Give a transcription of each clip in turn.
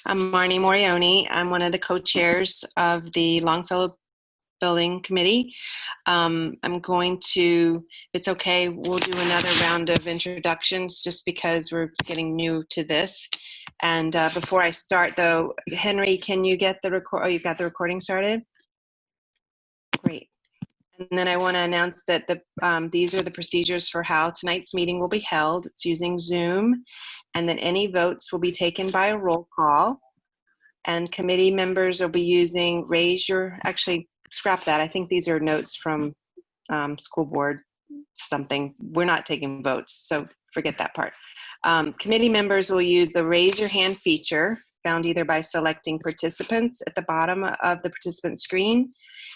I'm Marnie Morioni. I'm one of the co-chairs of the Longfellow Building Committee. I'm going to, if it's okay, we'll do another round of introductions just because we're getting new to this. And before I start though, Henry, can you get the you've got the recording started? Great. And then I want to announce that these are the procedures for how tonight's meeting will be held. It's using Zoom, and that any votes will be taken by a roll call. And committee members will be using actually scrap that. I think these are notes from school board something. We're not taking votes, so forget that part. Committee members will use the raise your hand feature found either by selecting participants at the bottom of the participant screen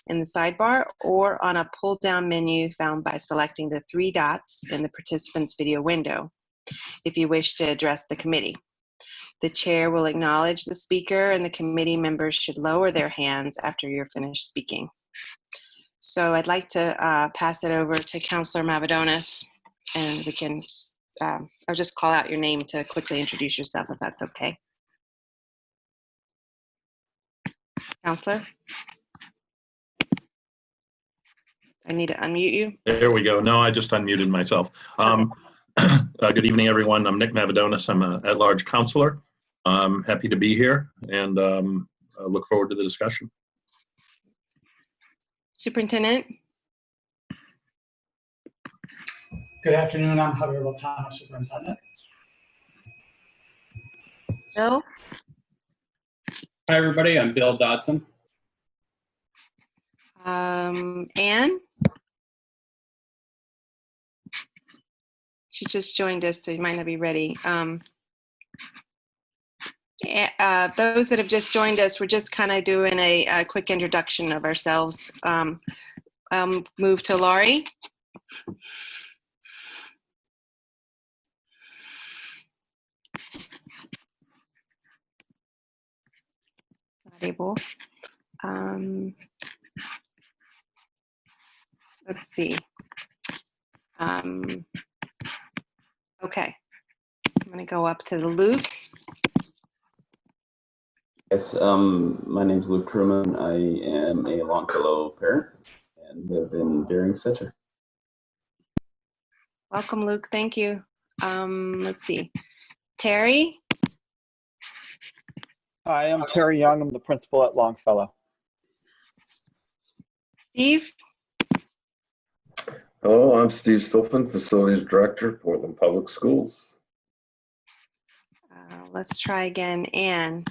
in the sidebar or on a pull down menu found by selecting the 3 dots in the participant's video window if you wish to address the committee. The chair will acknowledge the speaker and the committee members should lower their hands after you're finished speaking. So I'd like to pass it over to Councillor Mavadonis, and we can, I'll just call out your name to quickly introduce yourself if that's okay. Councillor? I need to unmute you. There we go. No, I just unmuted myself. Good evening, everyone. I'm Nick Mavadonis. I'm an at-large counselor. I'm happy to be here and I look forward to the discussion. Superintendent? Good afternoon. I'm Javier Botana, Superintendent. Bill? Hi, everybody. I'm Bill Dodson. Anne? She just joined us, so you might not be ready. Those that have just joined us, we're just kind of doing a quick introduction of ourselves. Move to Laurie. Not able. Let's see. Okay, I'm going to go up to Luke. Yes, my name is Luke Truman. I am a Longfellow parent and live in Bering Center. Welcome, Luke. Thank you. Let's see. Terry? Hi, I'm Terry Young. I'm the principal at Longfellow. Steve? Hello, I'm Steve Stolfin, Facilities Director, Portland Public Schools. Let's try again. Anne?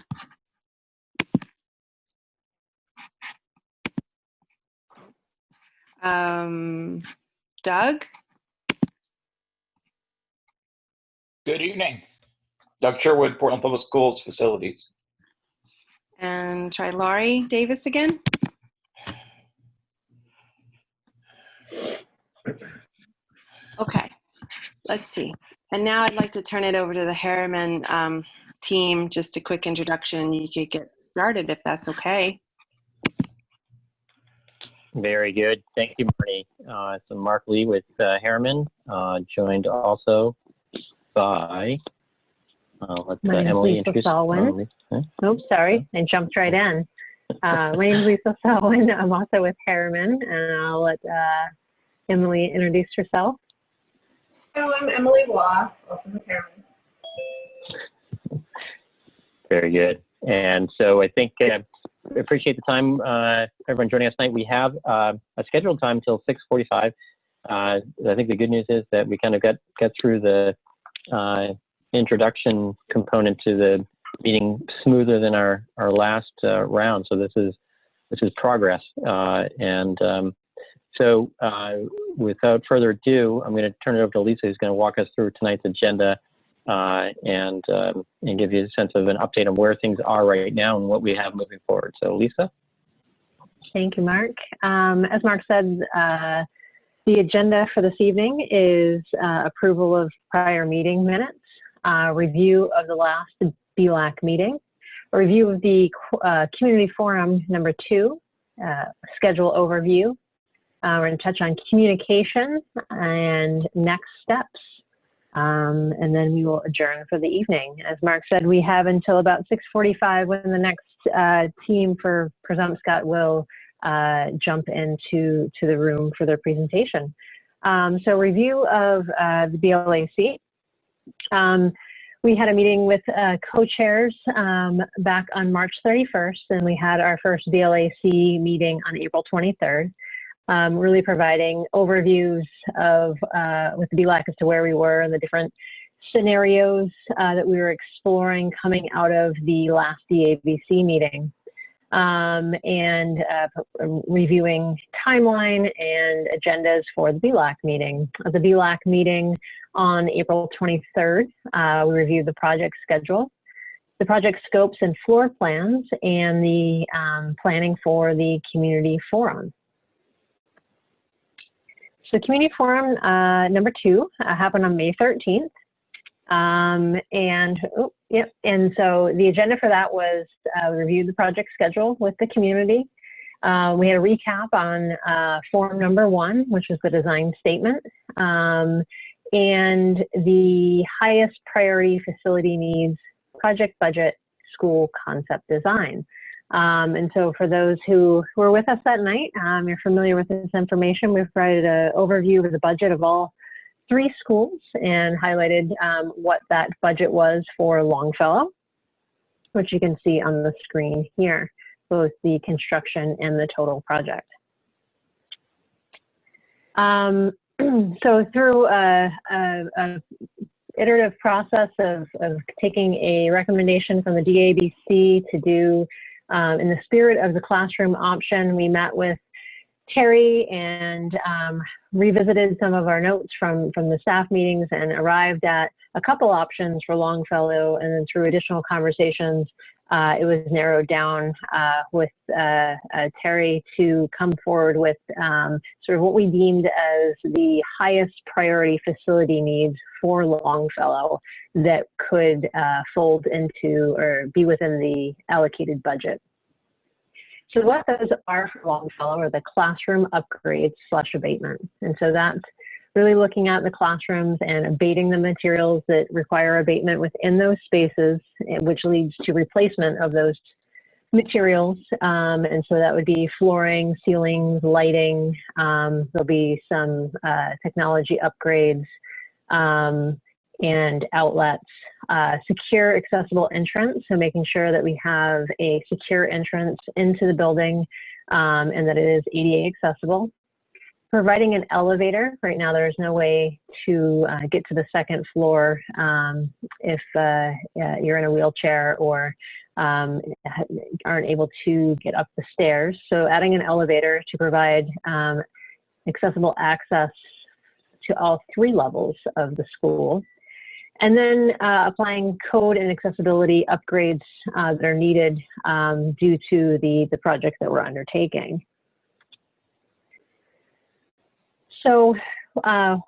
Doug? Good evening. Doug Sherwood, Portland Public Schools Facilities. And try Laurie Davis again. Okay, let's see. And now I'd like to turn it over to the Harriman team. Just a quick introduction. You could get started if that's okay. Very good. Thank you, Marnie. So Mark Lee with Harriman, joined also by, Emily introduce. Oops, sorry, I jumped right in. My name is Lisa Selwyn. I'm also with Harriman, and I'll let Emily introduce herself. Hello, I'm Emily Waugh, also with Harriman. Very good. And so I think I appreciate the time, everyone joining us tonight. We have a scheduled time till 6:45. I think the good news is that we kind of got through the introduction component to the meeting smoother than our last round. So this is progress. So without further ado, I'm going to turn it over to Lisa, who's going to walk us through tonight's agenda and give you a sense of an update on where things are right now and what we have moving forward. So Lisa? Thank you, Mark. As Mark said, the agenda for this evening is approval of prior meeting minutes, review of the last BLAC meeting, a review of the Community Forum number 2, schedule overview. We're going to touch on communication and next steps. And then we will adjourn for the evening. As Mark said, we have until about 6:45 when the next team for Presumpscot will jump into the room for their presentation. So review of the BLAC. We had a meeting with co-chairs back on March 31st, and we had our first BLAC meeting on April 23rd, really providing overviews of with the BLAC as to where we were and the different scenarios that we were exploring coming out of the last DABC meeting. And reviewing timeline and agendas for the BLAC meeting. At the BLAC meeting on April 23rd, we reviewed the project schedule, the project scopes and floor plans, and the planning for the community forum. So community forum number 2 happened on May 13th. And so the agenda for that was we reviewed the project schedule with the community. We had a recap on form number 1, which was the design statement, and the highest priority facility needs, project budget, school concept design. And so for those who were with us that night, you're familiar with this information. We've provided an overview of the budget of all 3 schools and highlighted what that budget was for Longfellow, which you can see on the screen here, both the construction and the total project. So through a iterative process of taking a recommendation from the DABC to do in the spirit of the classroom option, we met with Terry and revisited some of our notes from the staff meetings and arrived at a couple options for Longfellow, and then through additional conversations, it was narrowed down with Terry to come forward with sort of what we deemed as the highest priority facility needs for Longfellow that could fold into or be within the allocated budget. So what those are for Longfellow are the classroom upgrades / abatement. And so that's really looking at the classrooms and abating the materials that require abatement within those spaces, which leads to replacement of those materials. And so that would be flooring, ceilings, lighting. There'll be some technology upgrades and outlets. Secure accessible entrance, so making sure that we have a secure entrance into the building and that it is ADA accessible. Providing an elevator. Right now there's no way to get to the 2nd floor if you're in a wheelchair or aren't able to get up the stairs. So adding an elevator to provide accessible access to all 3 levels of the school. And then applying code and accessibility upgrades that are needed due to the project that we're undertaking. So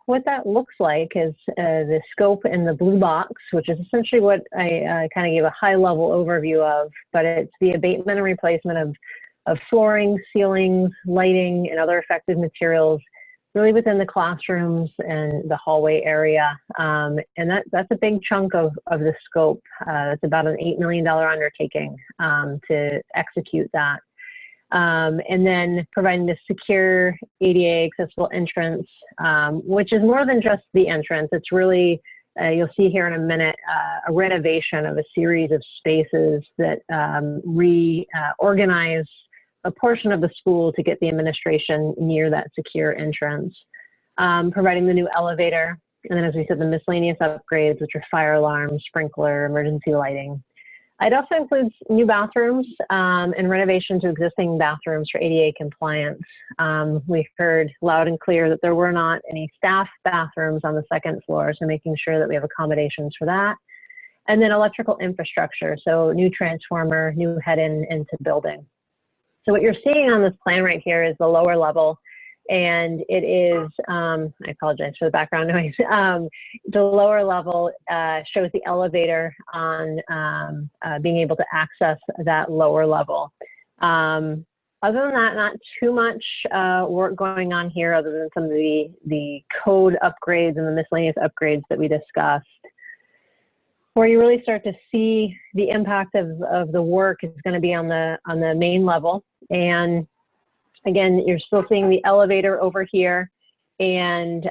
what that looks like is the scope in the blue box, which is essentially what I kind of gave a high-level overview of, but it's the abatement and replacement of flooring, ceilings, lighting, and other affected materials really within the classrooms and the hallway area. And that's a big chunk of the scope. It's about an $8 million undertaking to execute that. And then providing the secure ADA accessible entrance, which is more than just the entrance. It's really, you'll see here in a minute, a renovation of a series of spaces that reorganize a portion of the school to get the administration near that secure entrance. Providing the new elevator, and then as we said, the miscellaneous upgrades, which are fire alarms, sprinkler, emergency lighting. It also includes new bathrooms and renovation to existing bathrooms for ADA compliance. We heard loud and clear that there were not any staff bathrooms on the 2nd floor, so making sure that we have accommodations for that. And then electrical infrastructure, so new transformer, new head-in into building. So what you're seeing on this plan right here is the lower level, and it is, I apologize for the background noise. The lower level shows the elevator on being able to access that lower level. Other than that, not too much work going on here other than some of the code upgrades and the miscellaneous upgrades that we discussed. Where you really start to see the impact of the work is going to be on the main level. And again, you're still seeing the elevator over here. And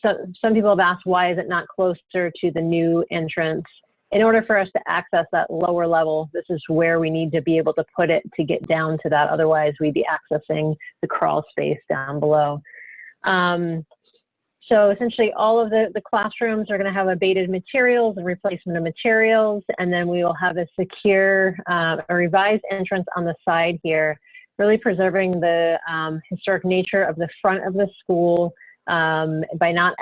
some people have asked, why is it not closer to the new entrance? In order for us to access that lower level, this is where we need to be able to put it to get down to that. Otherwise, we'd be accessing the crawl space down below. So essentially, all of the classrooms are going to have abated materials and replacement of materials. And then we will have a secure, a revised entrance on the side here, really preserving the historic nature of the front of the school, by not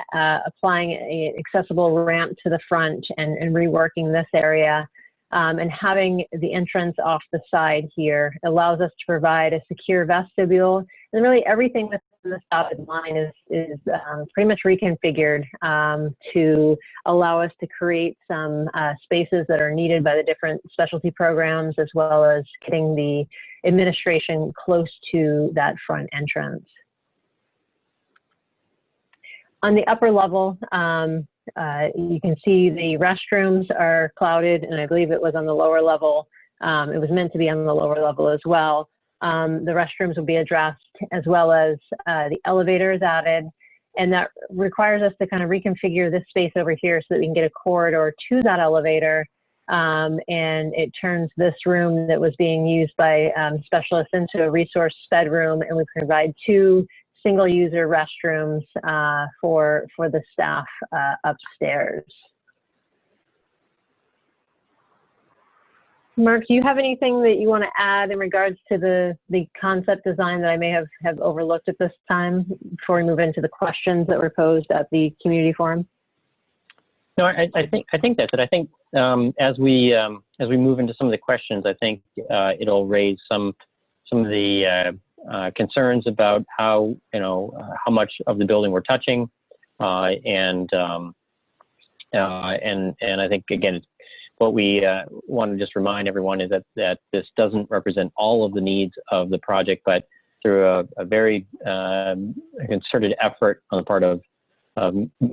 applying an accessible ramp to the front and reworking this area, and having the entrance off the side here allows us to provide a secure vestibule. And really everything within the dotted line is pretty much reconfigured to allow us to create some spaces that are needed by the different specialty programs, as well as getting the administration close to that front entrance. On the upper level, you can see the restrooms are clouded, and I believe it was on the lower level. It was meant to be on the lower level as well. The restrooms will be addressed, as well as the elevator is added. And that requires us to kind of reconfigure this space over here so that we can get a corridor to that elevator. And it turns this room that was being used by specialists into a resource bedroom, and we provide 2 single-user restrooms for the staff upstairs. Mark, do you have anything that you want to add in regards to the concept design that I may have overlooked at this time before we move into the questions that were posed at the community forum? No, I think that's it. I think as we move into some of the questions, I think it'll raise some of the concerns about how much of the building we're touching, and I think again, what we want to just remind everyone is that this doesn't represent all of the needs of the project, but through a very concerted effort on the part of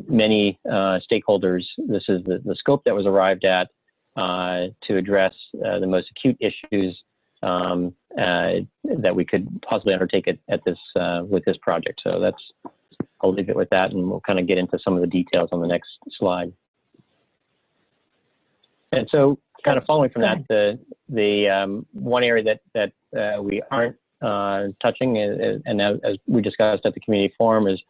many stakeholders, this is the scope that was arrived at to address the most acute issues that we could possibly undertake at this with this project. So I'll leave it with that, and we'll kind of get into some of the details on the next slide. And so, kind of following from that, the one area that we aren't touching, and as we discussed at the community forum, is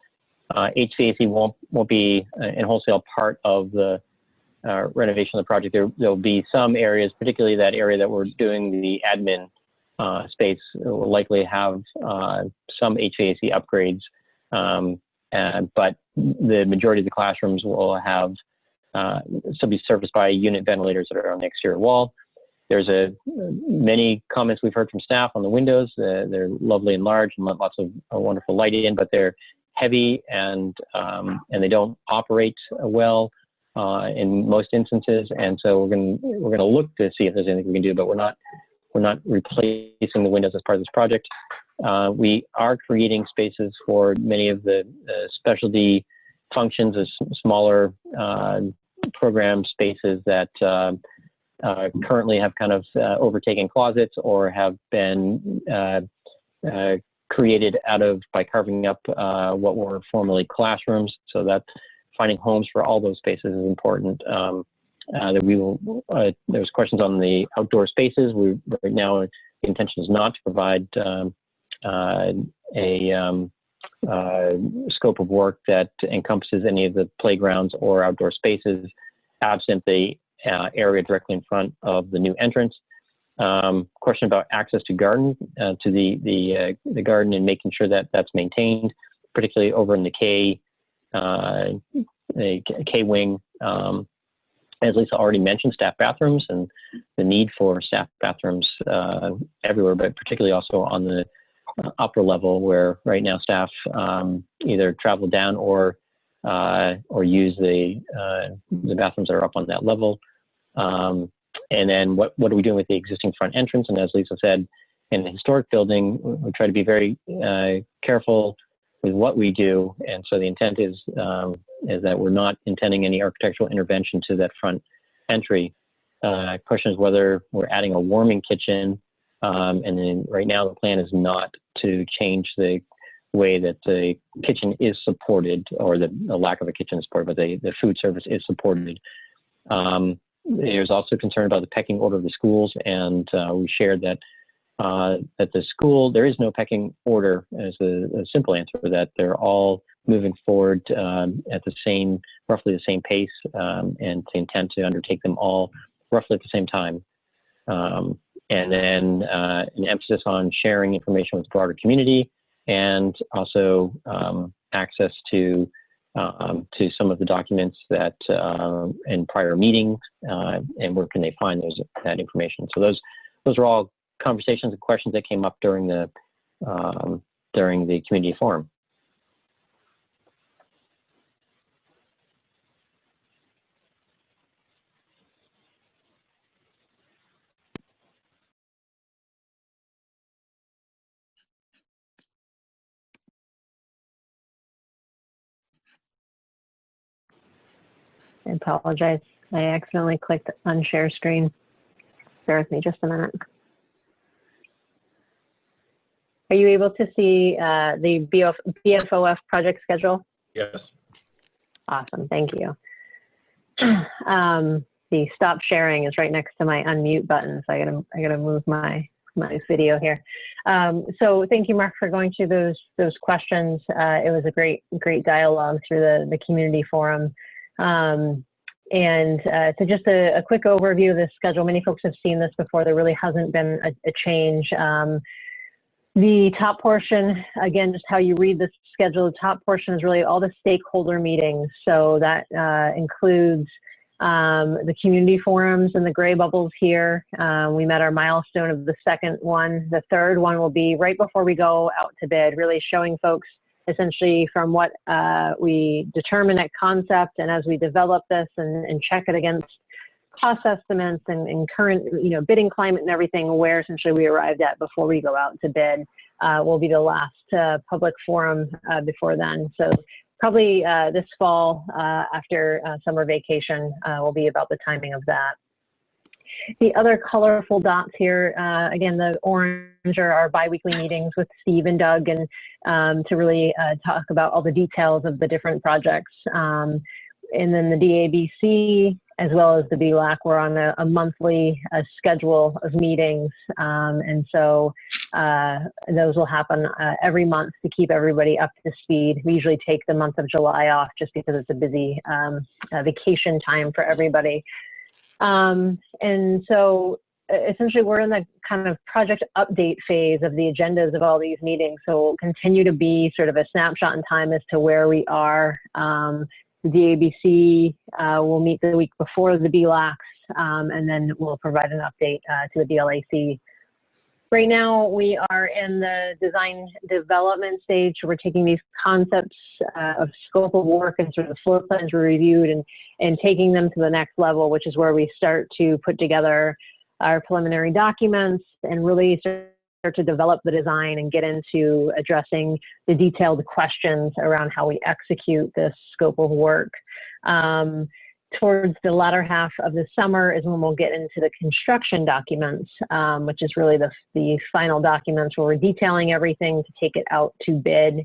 HVAC won't be in wholesale part of the renovation of the project. There'll be some areas, particularly that area that we're doing the admin space, will likely have some HVAC upgrades, but the majority of the classrooms will have still be serviced by unit ventilators that are on the exterior wall. There's many comments we've heard from staff on the windows. They're lovely and large and lots of wonderful light in, but they're heavy and they don't operate well in most instances. And so we're gonna look to see if there's anything we can do, but we're not replacing the windows as part of this project. We are creating spaces for many of the specialty functions as smaller program spaces that currently have kind of overtaken closets or have been created by carving up what were formerly classrooms. So that finding homes for all those spaces is important. That we will. There's questions on the outdoor spaces. Right now the intention is not to provide a scope of work that encompasses any of the playgrounds or outdoor spaces, absent the area directly in front of the new entrance. Question about access to garden, to the garden, and making sure that that's maintained, particularly over in the K wing. As Lisa already mentioned, staff bathrooms and the need for staff bathrooms everywhere, but particularly also on the upper level, where right now staff either travel down or use the bathrooms that are up on that level. And then what are we doing with the existing front entrance? And as Lisa said, in the historic building, we try to be very careful with what we do. And so the intent is that we're not intending any architectural intervention to that front entry. Question is whether we're adding a warming kitchen. And then right now the plan is not to change the way that the kitchen is supported, or the lack of a kitchen is supported, but the food service is supported. There's also concern about the pecking order of the schools, and we shared that at the school there is no pecking order as a simple answer, that they're all moving forward at roughly the same pace, and they intend to undertake them all roughly at the same time. And then an emphasis on sharing information with the broader community, and also access to some of the documents that in prior meetings, and where can they find that information. So those are all conversations and questions that came up during the community forum. I apologize. I accidentally clicked unshare screen. Bear with me just a minute. Are you able to see the BFOF project schedule? Yes. Awesome, thank you. The stop sharing is right next to my unmute button, so I gotta move my video here. So thank you, Mark, for going through those questions. It was a great dialogue through the community forum. So just a quick overview of the schedule. Many folks have seen this before. There really hasn't been a change. The top portion, again, just how you read this schedule, the top portion is really all the stakeholder meetings. So that includes the community forums and the gray bubbles here. We met our milestone of the second one. The third one will be right before we go out to bid, really showing folks essentially from what we determine at concept, and as we develop this and check it against cost estimates and current bidding climate and everything, where essentially we arrived at before we go out to bid will be the last public forum before then. So probably this fall after summer vacation will be about the timing of that. The other colorful dots here, again, the orange are our biweekly meetings with Steve and Doug, and to really talk about all the details of the different projects. And then the DABC, as well as the BLAC, we're on a monthly schedule of meetings. And so those will happen every month to keep everybody up to speed. We usually take the month of July off just because it's a busy vacation time for everybody. And so essentially we're in the kind of project update phase of the agendas of all these meetings. So we'll continue to be sort of a snapshot in time as to where we are. The DABC will meet the week before the BLACs, and then we'll provide an update to the BLAC. Right now, we are in the design development stage. We're taking these concepts of scope of work and sort of the floor plans were reviewed and taking them to the next level, which is where we start to put together our preliminary documents and really start to develop the design and get into addressing the detailed questions around how we execute this scope of work. Towards the latter half of the summer is when we'll get into the construction documents, which is really the final documents where we're detailing everything to take it out to bid.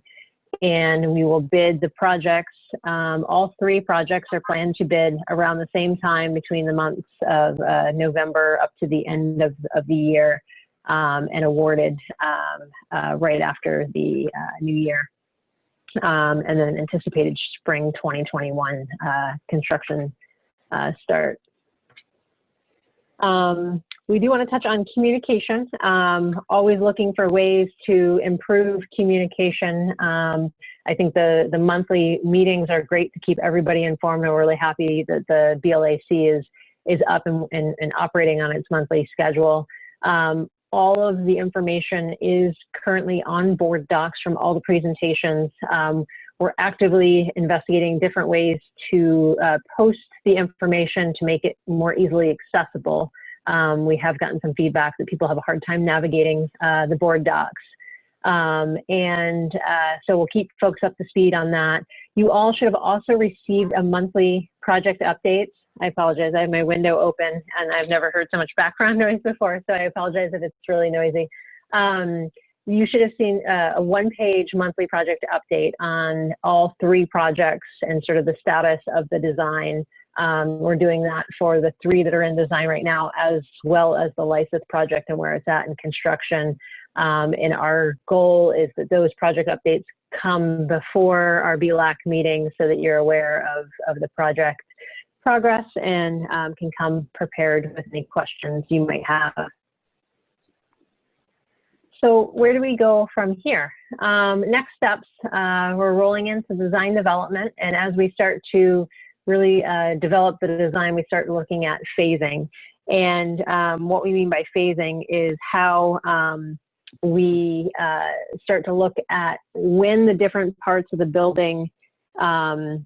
And we will bid the projects. All three projects are planned to bid around the same time between the months of November up to the end of the year, and awarded right after the new year. And then anticipated spring 2021 construction start. We do want to touch on communication, always looking for ways to improve communication. I think the monthly meetings are great to keep everybody informed, and we're really happy that the BLAC is up and operating on its monthly schedule. All of the information is currently on board docs from all the presentations. We're actively investigating different ways to post the information to make it more easily accessible. We have gotten some feedback that people have a hard time navigating the board docs. So we'll keep folks up to speed on that. You all should have also received a monthly project update. I apologize, I have my window open and I've never heard so much background noise before, so I apologize if it's really noisy. You should have seen a one-page monthly project update on all 3 projects and sort of the status of the design. We're doing that for the 3 that are in design right now, as well as the Lysis project and where it's at in construction. And our goal is that those project updates come before our BLAC meeting so that you're aware of the project progress and can come prepared with any questions you might have. So where do we go from here? Next steps, we're rolling into design development, and as we start to really develop the design, we start looking at phasing. And what we mean by phasing is how we start to look at when the different parts of the building start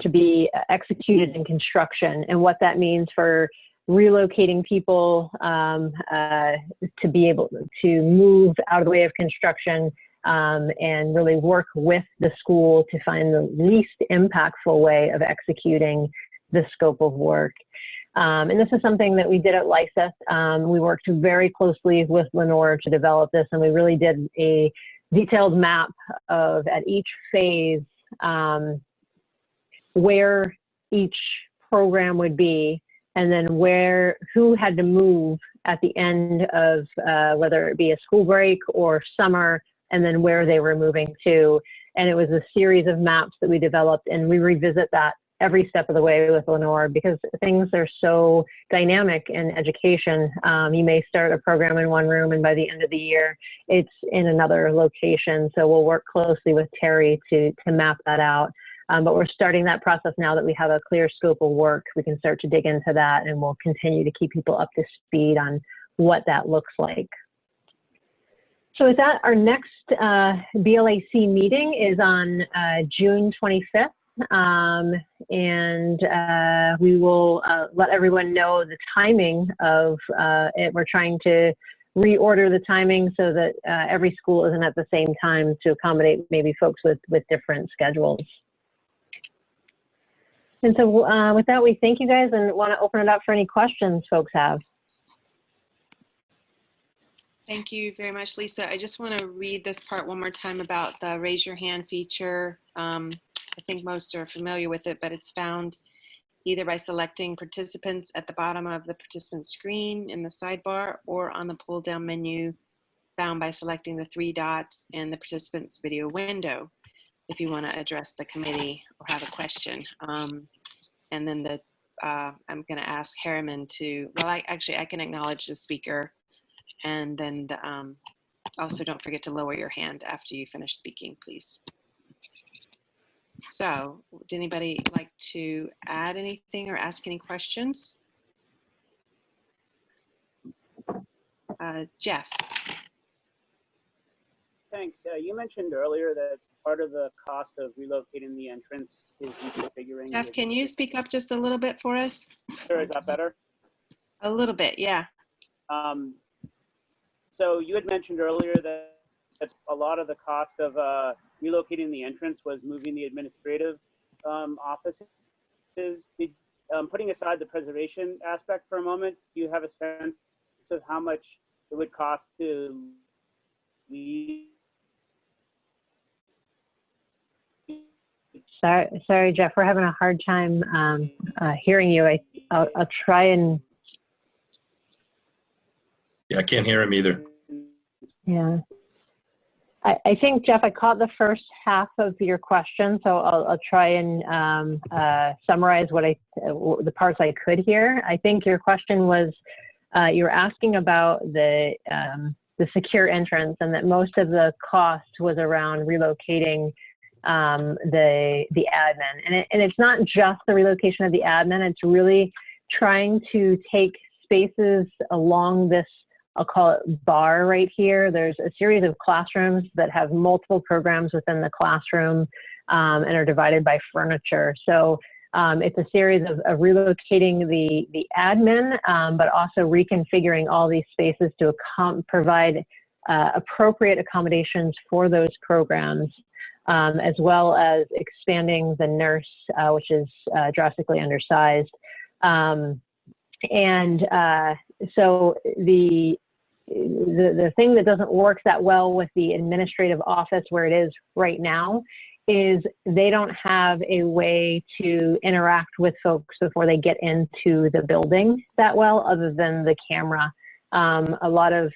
to be executed in construction, and what that means for relocating people to be able to move out of the way of construction and really work with the school to find the least impactful way of executing the scope of work. And this is something that we did at Lysis. We worked very closely with Lenore to develop this, and we really did a detailed map of, at each phase, where each program would be, and then who had to move at the end of whether it be a school break or summer, and then where they were moving to. And it was a series of maps that we developed, and we revisit that every step of the way with Lenore because things are so dynamic in education. You may start a program in one room, and by the end of the year, it's in another location. So we'll work closely with Terry to map that out. But we're starting that process now that we have a clear scope of work. We can start to dig into that, and we'll continue to keep people up to speed on what that looks like. So with that, our next BLAC meeting is on June 25th. We will let everyone know the timing of it. We're trying to reorder the timing so that every school isn't at the same time to accommodate maybe folks with different schedules. And so with that, we thank you guys and want to open it up for any questions folks have. Thank you very much, Lisa. I just want to read this part one more time about the raise your hand feature. I think most are familiar with it, but it's found either by selecting participants at the bottom of the participant screen in the sidebar or on the pull down menu found by selecting the 3 dots in the participants video window if you want to address the committee or have a question. And then I'm going to ask Harriman to, well, I can acknowledge the speaker, and then also don't forget to lower your hand after you finish speaking, please. So would anybody like to add anything or ask any questions? Jeff. Thanks. You mentioned earlier that part of the cost of relocating the entrance is reconfiguring. Jeff, can you speak up just a little bit for us? Sure, is that better? A little bit, yeah. So you had mentioned earlier that a lot of the cost of relocating the entrance was moving the administrative offices. Putting aside the preservation aspect for a moment, do you have a sense of how much it would cost to leave? Sorry, Jeff, we're having a hard time hearing you. I'll try and. Yeah, I can't hear him either. Yeah. I think, Jeff, I caught the first half of your question, so I'll try and summarize the parts I could hear. I think your question was, you were asking about the secure entrance, and that most of the cost was around relocating the admin. And it's not just the relocation of the admin, it's really trying to take spaces along this, I'll call it bar right here. There's a series of classrooms that have multiple programs within the classroom and are divided by furniture. So It's a series of relocating the admin, but also reconfiguring all these spaces to provide appropriate accommodations for those programs, as well as expanding the nurse, which is drastically undersized. So the thing that doesn't work that well with the administrative office where it is right now is they don't have a way to interact with folks before they get into the building that well, other than the camera. A lot of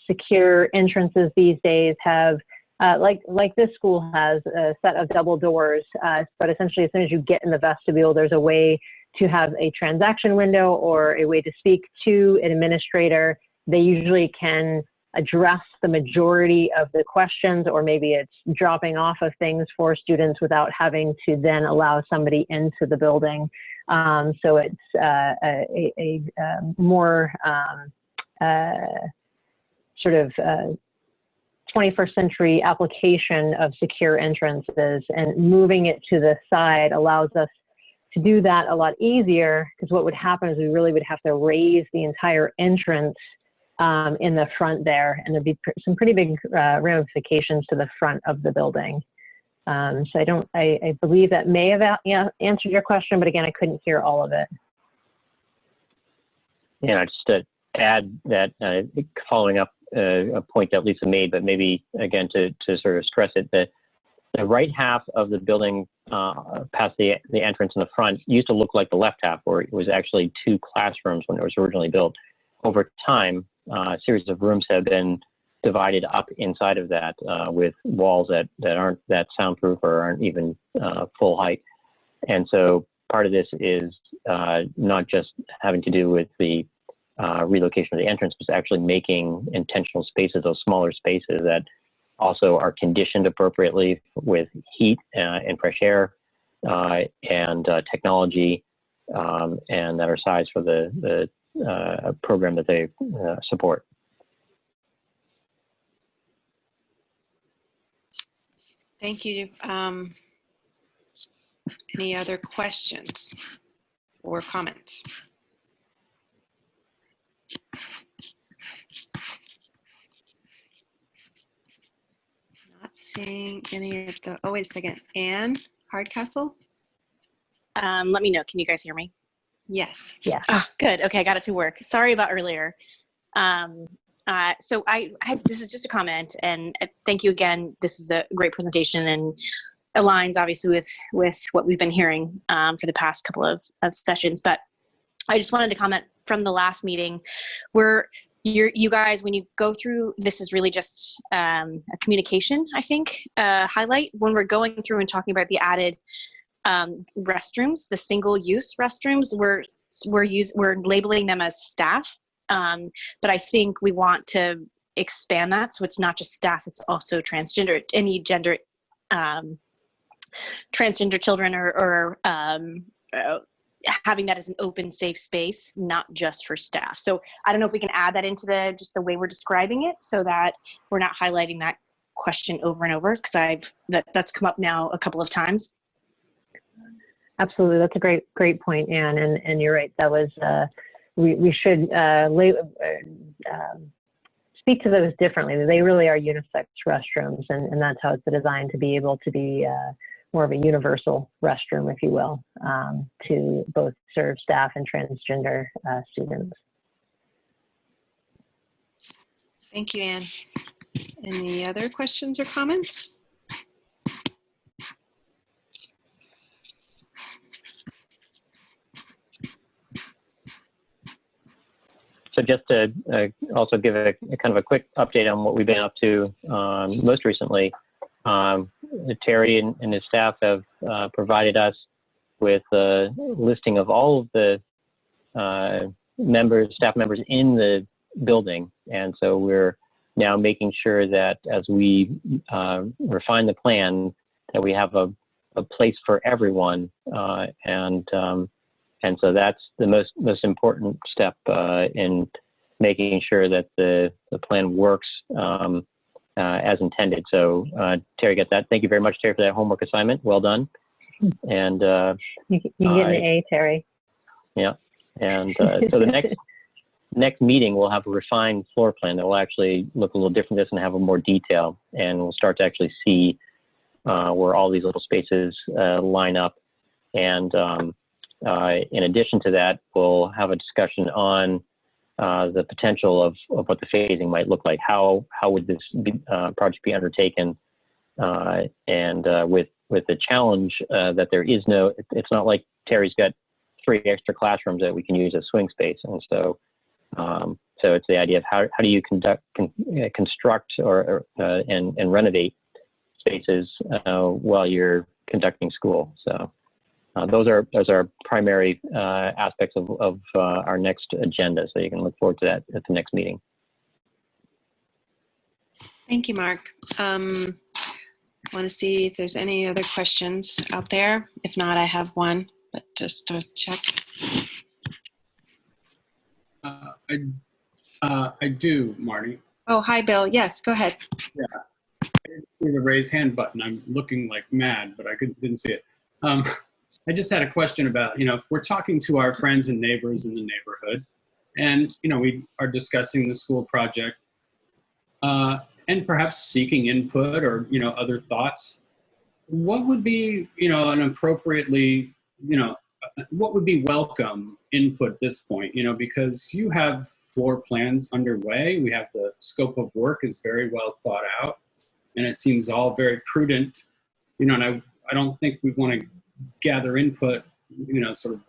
secure entrances these days have, like this school has, a set of double doors, but essentially as soon as you get in the vestibule, there's a way to have a transaction window or a way to speak to an administrator. They usually can address the majority of the questions, or maybe it's dropping off of things for students without having to then allow somebody into the building. So it's a more sort of 21st century application of secure entrances, and moving it to the side allows us to do that a lot easier, because what would happen is we really would have to raise the entire entrance in the front there, and there'd be some pretty big ramifications to the front of the building. So I believe that may have answered your question, but again, I couldn't hear all of it. Yeah, just to add that, following up a point that Lisa made, but maybe again to sort of stress it, that the right half of the building past the entrance in the front used to look like the left half, where it was actually 2 classrooms when it was originally built. Over time, a series of rooms have been divided up inside of that with walls that aren't that soundproof or aren't even full height. And so part of this is not just having to do with the relocation of the entrance, but actually making intentional spaces, those smaller spaces that also are conditioned appropriately with heat and fresh air and technology, and that are sized for the program that they support. Thank you. Any other questions or comments? Not seeing any of the, oh, wait a second. Anne Hardcastle? Let me know. Can you guys hear me? Yes. Yeah. Oh, good. Okay, I got it to work. Sorry about earlier. So this is just a comment, and thank you again. This is a great presentation and aligns obviously with what we've been hearing for the past couple of sessions. But I just wanted to comment from the last meeting where you guys, when you go through, this is really just a communication, I think, highlight. When we're going through and talking about the added restrooms, the single-use restrooms, we're labeling them as staff, but I think we want to expand that so it's not just staff; it's also transgender, any gender, transgender children, or having that as an open, safe space, not just for staff. So I don't know if we can add that into just the way we're describing it, so that we're not highlighting that question over and over, because that's come up now a couple of times. Absolutely, that's a great point, Anne, and you're right. That was we should speak to those differently. They really are unisex restrooms, and that's how it's designed to be able to be more of a universal restroom, if you will, to both serve staff and transgender students. Thank you, Anne. Any other questions or comments? So just to also give a kind of a quick update on what we've been up to most recently, Terry and his staff have provided us with a listing of all of the staff members in the building. And so we're now making sure that as we refine the plan, that we have a place for everyone. And so that's the most important step in making sure that the plan works as intended. So Terry got that. Thank you very much, Terry, for that homework assignment. Well done. And You get an A, Terry. yeah, and so the next meeting we'll have a refined floor plan that will actually look a little different than this and have a more detail, and we'll start to actually see where all these little spaces line up. And in addition to that, we'll have a discussion on the potential of what the phasing might look like. How would this project be undertaken? And with the challenge that there is no, it's not like Terry's got 3 extra classrooms that we can use as swing space. And so it's the idea of how do you construct and renovate spaces while you're conducting school. So those are primary aspects of our next agenda. So you can look forward to that at the next meeting. Thank you, Mark. I want to see if there's any other questions out there. If not, I have one, but just to check. I do, Marty. Oh, hi, Bill. Yes, go ahead. Yeah. I see the raise hand button. I'm looking like mad, but I didn't see it. I just had a question about, if we're talking to our friends and neighbors in the neighborhood, and, we are discussing the school project, and perhaps seeking input or, other thoughts, what would be, an appropriately, what would be welcome input at this point, because you have floor plans underway. We have the scope of work is very well thought out, and it seems all very prudent, and I don't think we want to gather input, sort of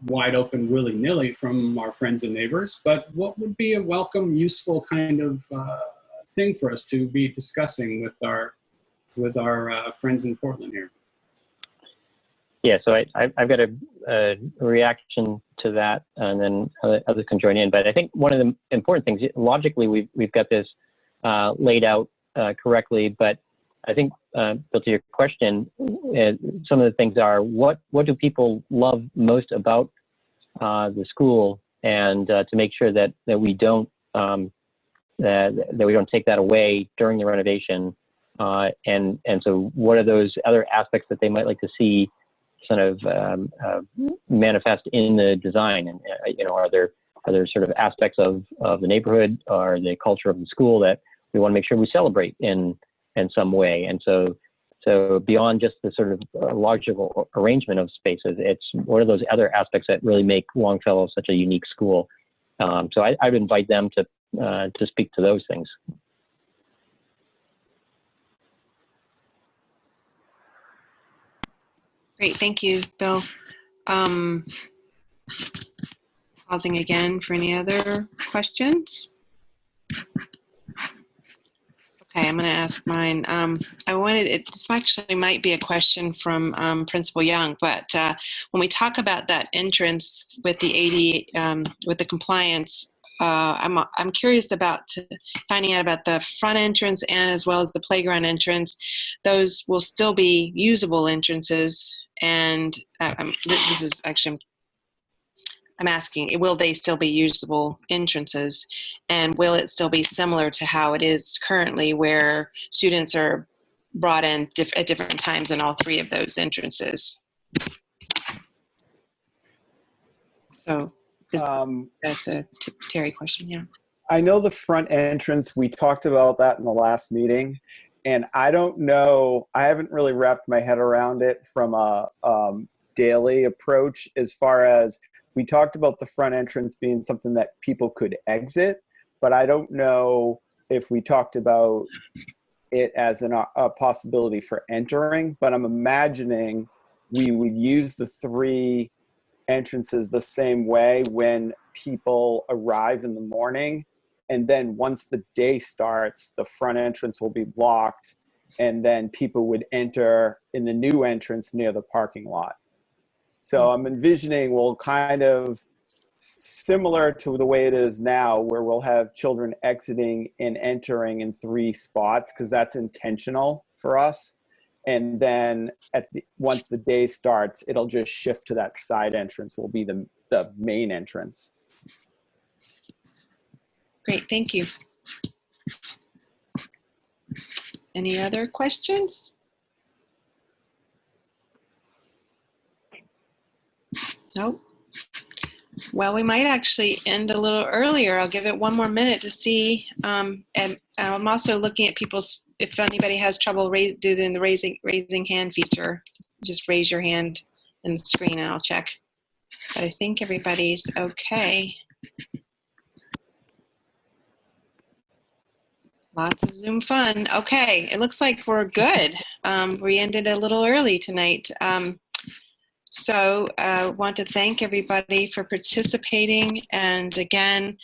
wide open willy-nilly from our friends and neighbors, but what would be a welcome, useful kind of thing for us to be discussing with our friends in Portland here? Yeah, so I've got a reaction to that, and then others can join in. But I think one of the important things, logically, we've got this laid out correctly. But I think, Bill, to your question, some of the things are what do people love most about the school, and to make sure that we don't that we don't take that away during the renovation, and so what are those other aspects that they might like to see sort of manifest in the design, and are there sort of aspects of the neighborhood or the culture of the school that we want to make sure we celebrate in some way? And so beyond just the sort of logical arrangement of spaces, it's what are those other aspects that really make Longfellow such a unique school? So I would invite them to speak to those things. Great, thank you, Bill. Pausing again for any other questions. Okay, I'm going to ask mine. This actually might be a question from Principal Young, but when we talk about that entrance with the AD, with the compliance, I'm curious about finding out about the front entrance and as well as the playground entrance. Those will still be usable entrances, and this is actually, I'm asking, will they still be usable entrances, and will it still be similar to how it is currently, where students are brought in at different times in all 3 of those entrances? So that's a Terry question, yeah. I know the front entrance, we talked about that in the last meeting, and I don't know, I haven't really wrapped my head around it from a daily approach. As far as, we talked about the front entrance being something that people could exit, but I don't know if we talked about it as a possibility for entering, but I'm imagining we would use the 3 entrances the same way when people arrive in the morning, and then once the day starts, the front entrance will be blocked, and then people would enter in the new entrance near the parking lot. So I'm envisioning we'll kind of similar to the way it is now, where we'll have children exiting and entering in 3 spots, because that's intentional for us. And then once the day starts, it'll just shift to that side entrance, will be the main entrance. Great, thank you. Any other questions? Nope. Well, we might actually end a little earlier. I'll give it one more minute to see. And I'm also looking at people's, if anybody has trouble doing the raising hand feature, just raise your hand in the screen and I'll check. But I think everybody's okay. Lots of Zoom fun. Okay, it looks like we're good. We ended a little early tonight. So I want to thank everybody for participating. And again,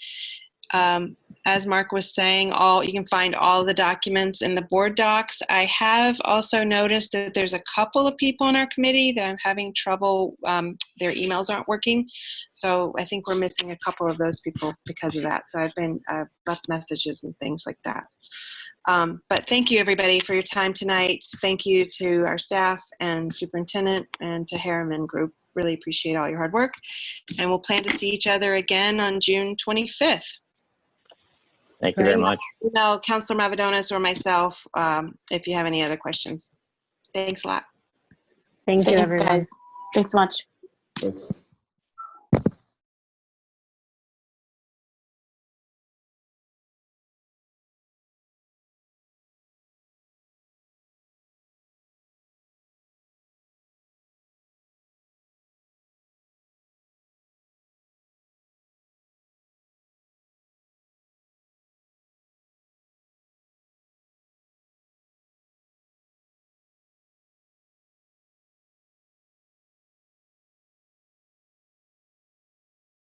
as Mark was saying, you can find all the documents in the board docs. I have also noticed that there's a couple of people on our committee that I'm having trouble, their emails aren't working. So I think we're missing a couple of those people because of that. So I've left messages and things like that. But thank you everybody for your time tonight. Thank you to our staff and superintendent and to Harriman Group. Really appreciate all your hard work. And we'll plan to see each other again on June 25th. Thank you very much. Email Councilor Mavadonis or myself if you have any other questions. Thanks a lot. Thank you, everyone. Guys. Thanks so much. Yes.